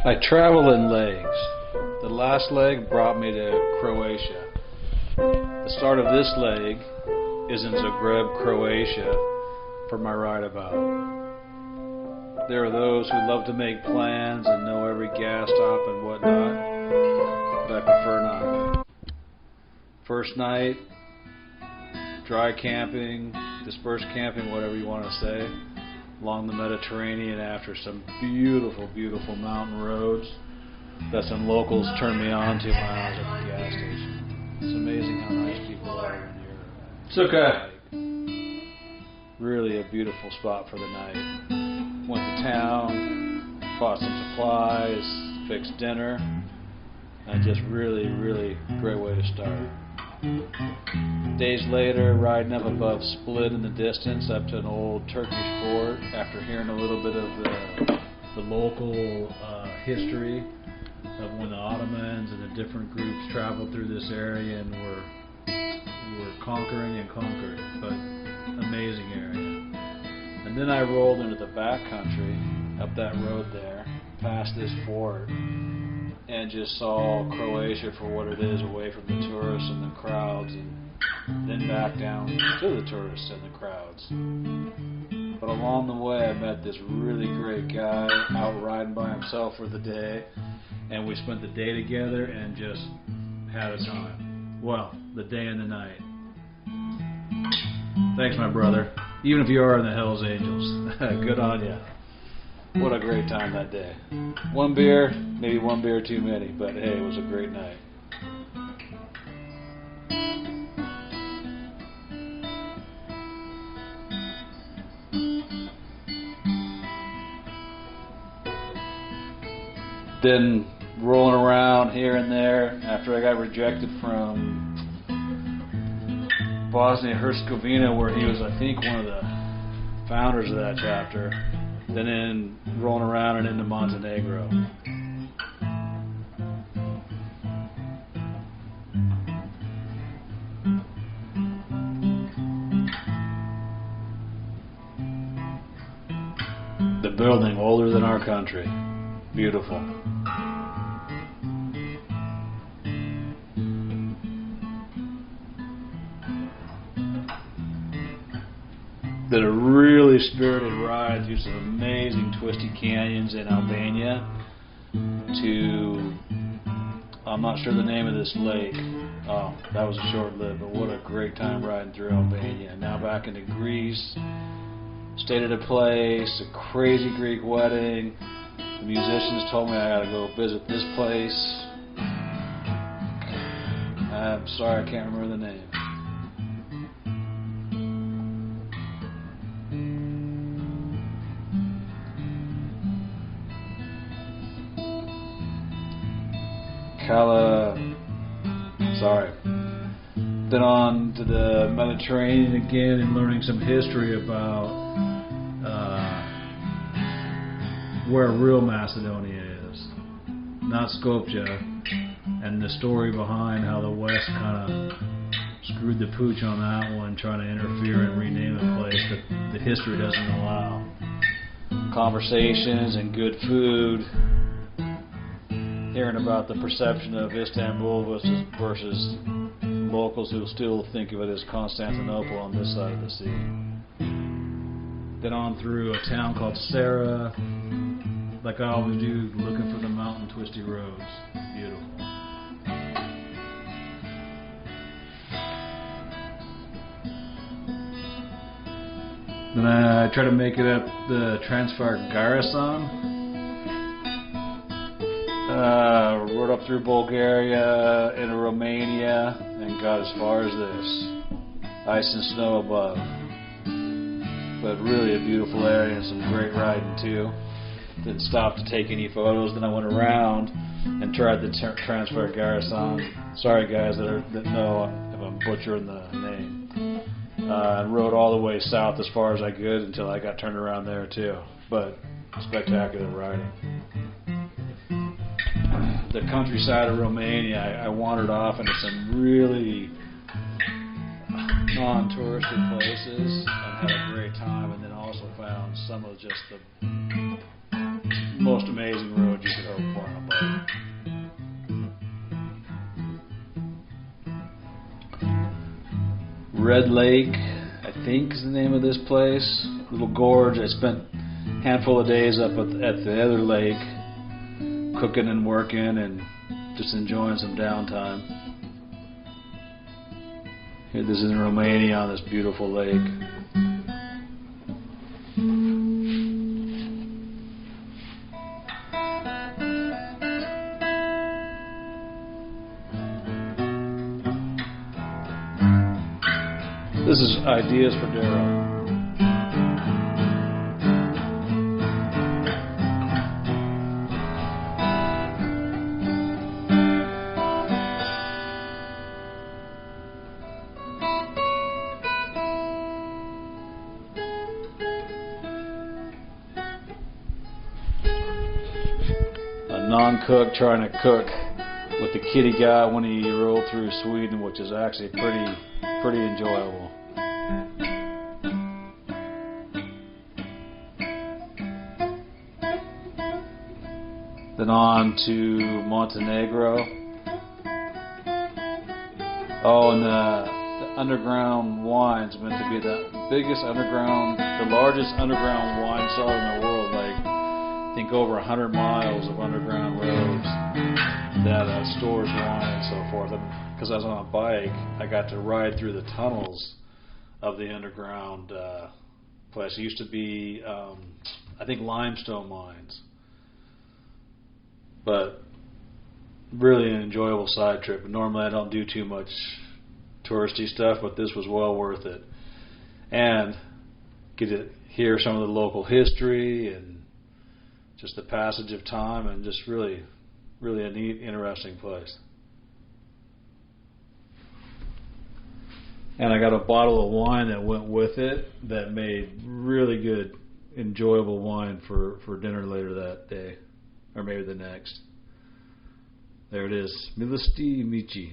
I travel in legs. The last leg brought me to Croatia. The start of this leg is in Zagreb, Croatia, for my ride about. There are those who love to make plans and know every gas stop and whatnot, but I prefer not. First night, dry camping, dispersed camping, whatever you want to say, along the Mediterranean after some beautiful, beautiful mountain roads that some locals turned me on to when I was at the gas station. It's amazing how nice people are when you're... It's okay. Really a beautiful spot for the night. Went to town, bought some supplies, fixed dinner, and just really, really great way to start. Days later, riding up above Split in the distance up to an old Turkish fort after hearing a little bit of the local history of when the Ottomans and the different groups traveled through this area and were conquering and conquered, but amazing area. And then I rolled into the back country up that road there, past this fort, and just saw Croatia for what it is, away from the tourists and the crowds, and then back down to the tourists and the crowds. But along the way I met this really great guy out riding by himself for the day, and we spent the day together and just had a time. Well, the day and the night. Thanks, my brother. Even if you are in the Hells Angels, good on ya. What a great time that day. One beer, maybe one beer too many, but hey, it was a great night. Then rolling around here and there after I got rejected from Bosnia-Herzegovina, where he was, I think, one of the founders of that chapter. Then rolling around and into Montenegro. The building older than our country. Beautiful. Did a really spirited ride through some amazing twisty canyons in Albania to, I'm not sure the name of this lake. Oh, that was a short lived, but what a great time riding through Albania. Now back into Greece, stayed at a place, a crazy Greek wedding. The musicians told me I gotta go visit this place. I'm sorry, I can't remember the name. Sorry. Then on to the Mediterranean again and learning some history about where real Macedonia is, not Skopje, and the story behind how the West kind of screwed the pooch on that one, trying to interfere and rename a place that the history doesn't allow. Conversations and good food. Hearing about the perception of Istanbul versus locals who still think of it as Constantinople on this side of the sea. Then on through a town called Sara, like I always do, looking for the mountain twisty roads. Beautiful. Then I try to make it up the Transfar-Garrison. Rode up through Bulgaria, into Romania, and got as far as this. Ice and snow above. But really a beautiful area and some great riding too. Didn't stop to take any photos. Then I went around and tried the Transfar-Garrison. Sorry guys that know if I'm butchering the name. And rode all the way south as far as I could until I got turned around there too. But spectacular riding. The countryside of Romania, I wandered off into some really non-touristy places and had a great time, and then also found some of just the most amazing road you could hope for on a bike. Red Lake, I think is the name of this place. Little gorge. I spent a handful of days up at the other lake, cooking and working and just enjoying some downtime. Here, this is in Romania on this beautiful lake. This is Ideas for Darrow. A non-cook trying to cook with the kid he got when he rolled through Sweden, which is actually pretty enjoyable. Then on to Montenegro. Oh, and the underground wine's meant to be the largest underground wine cellar in the world. Like, I think over 100 miles of underground roads that stores wine and so forth. Because I was on a bike, I got to ride through the tunnels of the underground place. It used to be, I think, limestone mines. But really an enjoyable side trip. Normally I don't do too much touristy stuff, but this was well worth it. And get to hear some of the local history and just the passage of time, and just really a neat, interesting place. And I got a bottle of wine that went with it that made really good, enjoyable wine for dinner later that day. Or maybe the next. There it is. Milosti Michi.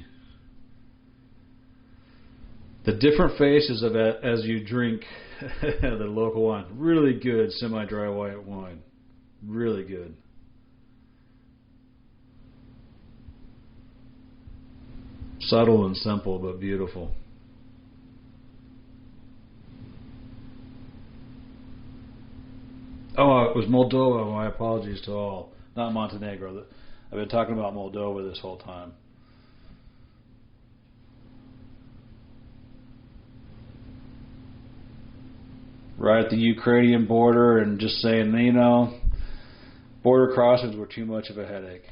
The different faces of it as you drink the local wine. Really good semi-dry white wine. Really good. Subtle and simple, but beautiful. Oh, it was Moldova. My apologies to all. Not Montenegro. I've been talking about Moldova this whole time. Right at the Ukrainian border, and just saying, border crossings were too much of a headache.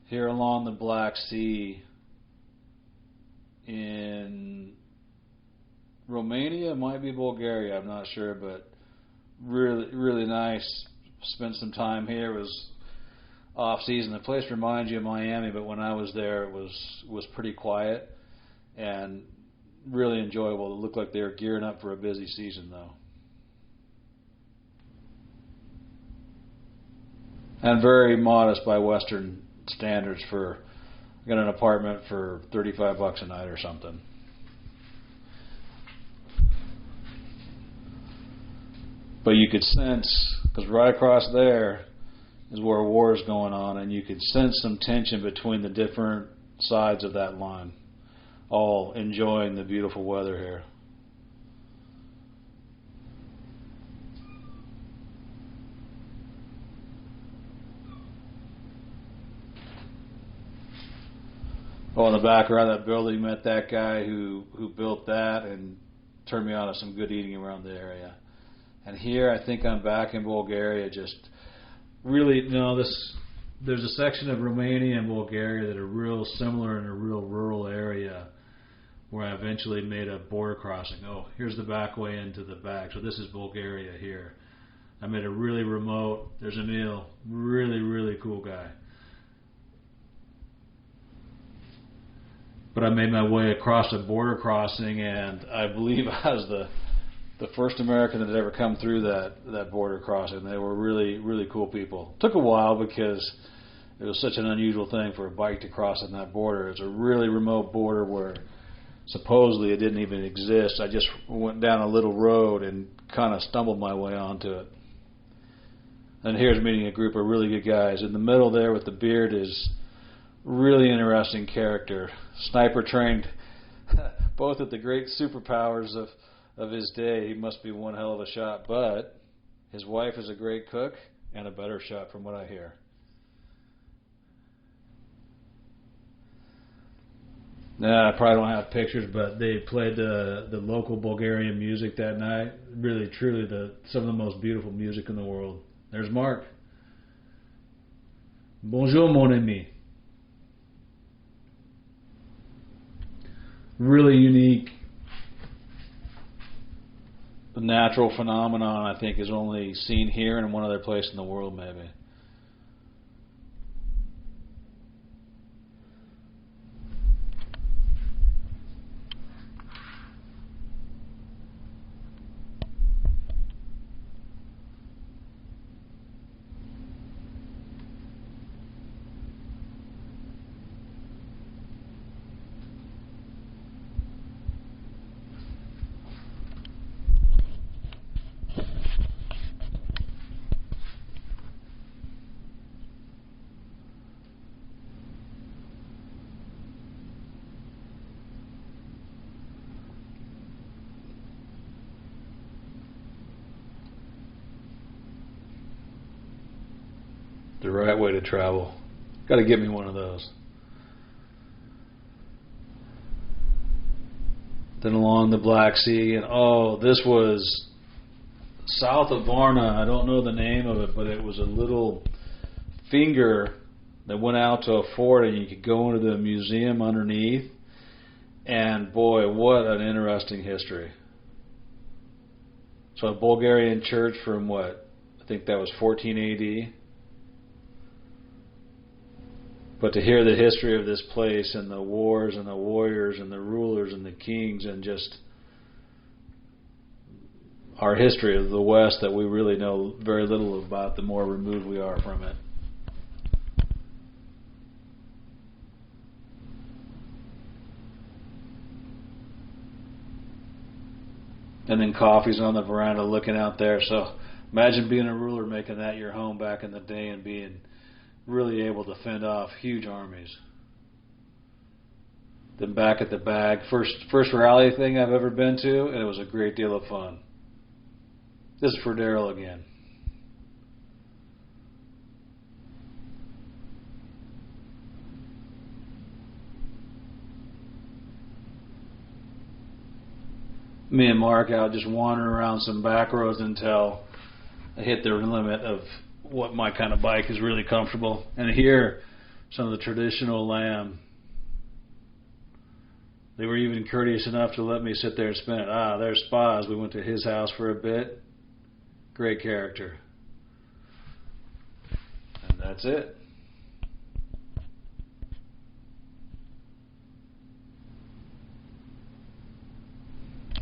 Here along the Black Sea in Romania, might be Bulgaria, I'm not sure, but really nice. Spent some time here. It was off season. The place reminds you of Miami, but when I was there, it was pretty quiet and really enjoyable. It looked like they were gearing up for a busy season, though. And very modest by Western standards. I got an apartment for $35 a night or something. But you could sense, because right across there is where war is going on, and you could sense some tension between the different sides of that line, all enjoying the beautiful weather here. Oh, in the background of that building, met that guy who built that and turned me on to some good eating around the area. And here, I think I'm back in Bulgaria. Just really, there's a section of Romania and Bulgaria that are real similar in a real rural area where I eventually made a border crossing. Oh, here's the back way into the back. So this is Bulgaria here. I made a really remote, there's Emil, really cool guy. But I made my way across a border crossing, and I believe I was the first American that had ever come through that border crossing. They were really cool people. Took a while because it was such an unusual thing for a bike to cross on that border. It's a really remote border where supposedly it didn't even exist. I just went down a little road and kind of stumbled my way onto it. And here's meeting a group of really good guys. In the middle there with the beard is really interesting character. Sniper trained both at the great superpowers of his day. He must be one hell of a shot, but his wife is a great cook and a better shot from what I hear. Nah, I probably don't have pictures, but they played the local Bulgarian music that night. Really, truly, some of the most beautiful music in the world. There's Mark. Bonjour, mon ami. Really unique, natural phenomenon. I think is only seen here and in one other place in the world, maybe. The right way to travel. Got to get me one of those. Then along the Black Sea, and this was south of Varna. I don't know the name of it, but it was a little finger that went out to a fort, and you could go into the museum underneath. And boy, what an interesting history. So a Bulgarian church from I think that was 14 AD. But to hear the history of this place and the wars and the warriors and the rulers and the kings and just our history of the West that we really know very little about, the more removed we are from it. And then coffee's on the veranda looking out there. So imagine being a ruler making that your home back in the day and being really able to fend off huge armies. Then back at the bag, first rally thing I've ever been to, and it was a great deal of fun. This is for Daryl again. Me and Mark out just wandering around some back roads until I hit the limit of what my kind of bike is really comfortable. And here, some of the traditional lamb. They were even courteous enough to let me sit there and spin it. There's Spaz. We went to his house for a bit. Great character. And that's it.